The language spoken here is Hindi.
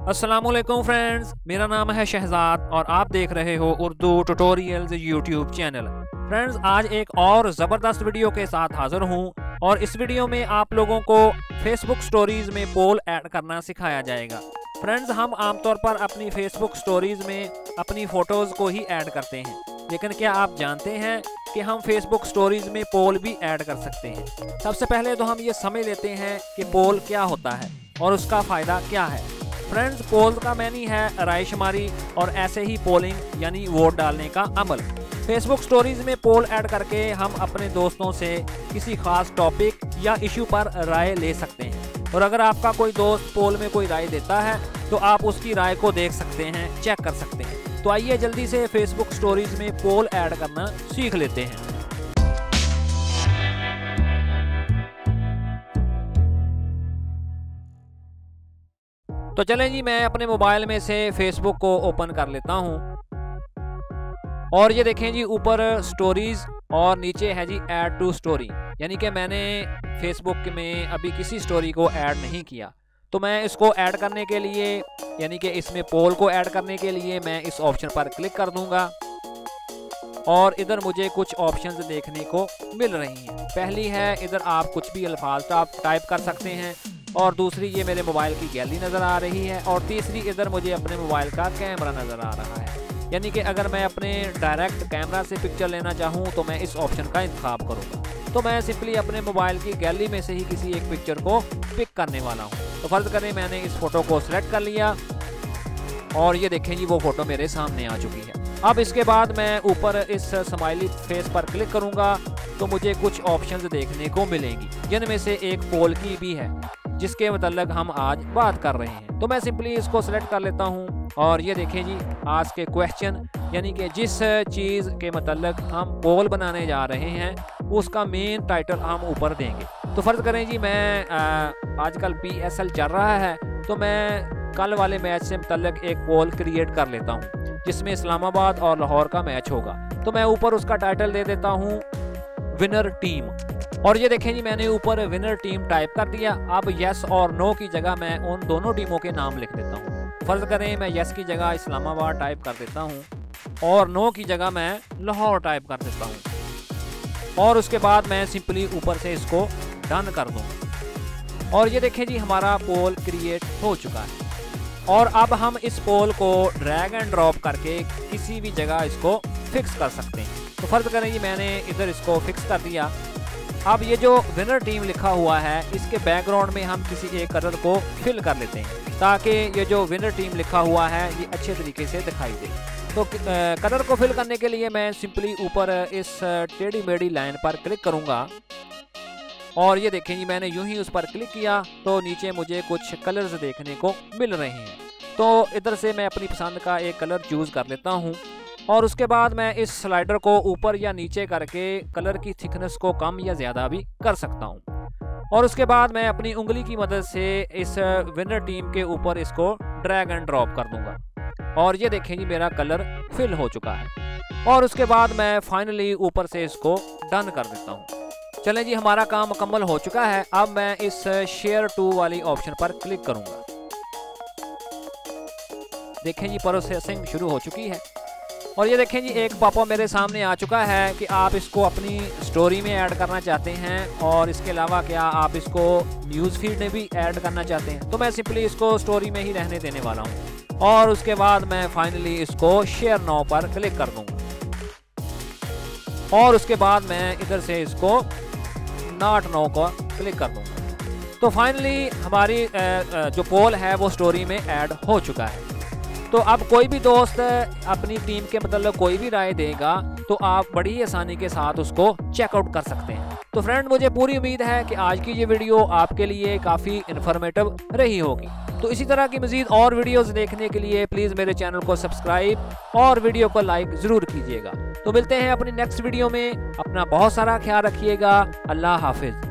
अस्सलामुअलैकुम फ्रेंड्स, मेरा नाम है शहजाद और आप देख रहे हो Urdu tutorials YouTube channel. Friends, आज एक और ज़बरदस्त वीडियो के साथ हाजिर हूँ और इस वीडियो में आप लोगों को फेसबुक स्टोरीज में पोल ऐड करना सिखाया जाएगा। फ्रेंड्स, हम आमतौर पर अपनी फेसबुक स्टोरीज में अपनी फ़ोटोज़ को ही ऐड करते हैं, लेकिन क्या आप जानते हैं कि हम फेसबुक स्टोरीज में पोल भी ऐड कर सकते हैं। सबसे पहले तो हम ये समझ लेते हैं कि पोल क्या होता है और उसका फ़ायदा क्या है। फ्रेंड्स, पोल का मैनी है रायशुमारी और ऐसे ही पोलिंग यानी वोट डालने का अमल। फेसबुक स्टोरीज में पोल ऐड करके हम अपने दोस्तों से किसी खास टॉपिक या इशू पर राय ले सकते हैं और अगर आपका कोई दोस्त पोल में कोई राय देता है तो आप उसकी राय को देख सकते हैं, चेक कर सकते हैं। तो आइए जल्दी से फेसबुक स्टोरीज में पोल ऐड करना सीख लेते हैं। तो चलें जी, मैं अपने मोबाइल में से फेसबुक को ओपन कर लेता हूं और ये देखें जी, ऊपर स्टोरीज और नीचे है जी ऐड टू स्टोरी, यानी कि मैंने फेसबुक में अभी किसी स्टोरी को ऐड नहीं किया। तो मैं इसको ऐड करने के लिए यानी कि इसमें पोल को ऐड करने के लिए मैं इस ऑप्शन पर क्लिक कर दूंगा और इधर मुझे कुछ ऑप्शंस देखने को मिल रही हैं। पहली है, इधर आप कुछ भी अल्फाज टाइप कर सकते हैं और दूसरी ये मेरे मोबाइल की गैलरी नज़र आ रही है और तीसरी इधर मुझे अपने मोबाइल का कैमरा नज़र आ रहा है। यानी कि अगर मैं अपने डायरेक्ट कैमरा से पिक्चर लेना चाहूँ तो मैं इस ऑप्शन का इंतखाब करूँगा। तो मैं सिंपली अपने मोबाइल की गैलरी में से ही किसी एक पिक्चर को पिक करने वाला हूँ। तो फ़र्ज़ करें मैंने इस फ़ोटो को सिलेक्ट कर लिया और ये देखें जी, वो फ़ोटो मेरे सामने आ चुकी है। अब इसके बाद मैं ऊपर इस स्माइली फेस पर क्लिक करूँगा तो मुझे कुछ ऑप्शंस देखने को मिलेंगी, जिनमें से एक पोल की भी है जिसके मतलब हम आज बात कर रहे हैं। तो मैं सिंपली इसको सिलेक्ट कर लेता हूं और ये देखें जी, आज के क्वेश्चन यानी कि जिस चीज़ के मतलब हम पोल बनाने जा रहे हैं उसका मेन टाइटल हम ऊपर देंगे। तो फ़र्ज़ करें जी, मैं आजकल PSL चल रहा है तो मैं कल वाले मैच से मतलब एक पोल क्रिएट कर लेता हूँ जिसमें इस्लामाबाद और लाहौर का मैच होगा। तो मैं ऊपर उसका टाइटल दे देता हूँ विनर टीम और ये देखें जी, मैंने ऊपर विनर टीम टाइप कर दिया। अब यस और नो की जगह मैं उन दोनों टीमों के नाम लिख देता हूँ। फ़र्ज़ करें मैं यस की जगह इस्लामाबाद टाइप कर देता हूँ और नो की जगह मैं लाहौर टाइप कर देता हूँ और उसके बाद मैं सिंपली ऊपर से इसको डन कर दूँ और ये देखें जी, हमारा पोल क्रिएट हो चुका है। और अब हम इस पोल को ड्रैग एंड ड्रॉप करके किसी भी जगह इसको फिक्स कर सकते हैं। तो फ़र्ज़ करें जी, मैंने इधर इसको फिक्स कर दिया। अब ये जो विनर टीम लिखा हुआ है इसके बैकग्राउंड में हम किसी एक कलर को फिल कर लेते हैं ताकि ये जो विनर टीम लिखा हुआ है ये अच्छे तरीके से दिखाई दे। तो कलर को फिल करने के लिए मैं सिंपली ऊपर इस टेढ़ी मेढ़ी लाइन पर क्लिक करूँगा और ये देखें जी, मैंने यूं ही उस पर क्लिक किया तो नीचे मुझे कुछ कलर्स देखने को मिल रहे हैं। तो इधर से मैं अपनी पसंद का एक कलर चूज़ कर लेता हूँ और उसके बाद मैं इस स्लाइडर को ऊपर या नीचे करके कलर की थिकनेस को कम या ज़्यादा भी कर सकता हूँ और उसके बाद मैं अपनी उंगली की मदद से इस विनर टीम के ऊपर इसको ड्रैग एंड ड्रॉप कर दूंगा और ये देखें जी, मेरा कलर फिल हो चुका है और उसके बाद मैं फाइनली ऊपर से इसको डन कर देता हूँ। चलें जी, हमारा काम मुकम्मल हो चुका है। अब मैं इस शेयर टू वाली ऑप्शन पर क्लिक करूँगा। देखें जी, प्रोसेसिंग शुरू हो चुकी है और ये देखें जी, एक पॉपअप मेरे सामने आ चुका है कि आप इसको अपनी स्टोरी में ऐड करना चाहते हैं और इसके अलावा क्या आप इसको न्यूज़ फीड में भी ऐड करना चाहते हैं। तो मैं सिंपली इसको स्टोरी में ही रहने देने वाला हूँ और उसके बाद मैं फाइनली इसको शेयर नाउ पर क्लिक कर दूँगा और उसके बाद मैं इधर से इसको नॉट नो को क्लिक कर दूँगा। तो फाइनली हमारी जो पोल है वो स्टोरी में ऐड हो चुका है। तो अब कोई भी दोस्त अपनी टीम के मतलब कोई भी राय देगा तो आप बड़ी आसानी के साथ उसको चेकआउट कर सकते हैं। तो फ्रेंड, मुझे पूरी उम्मीद है कि आज की ये वीडियो आपके लिए काफ़ी इन्फॉर्मेटिव रही होगी। तो इसी तरह की मज़ीद और वीडियोस देखने के लिए प्लीज़ मेरे चैनल को सब्सक्राइब और वीडियो को लाइक ज़रूर कीजिएगा। तो मिलते हैं अपनी नेक्स्ट वीडियो में। अपना बहुत सारा ख्याल रखिएगा। अल्लाह हाफिज़।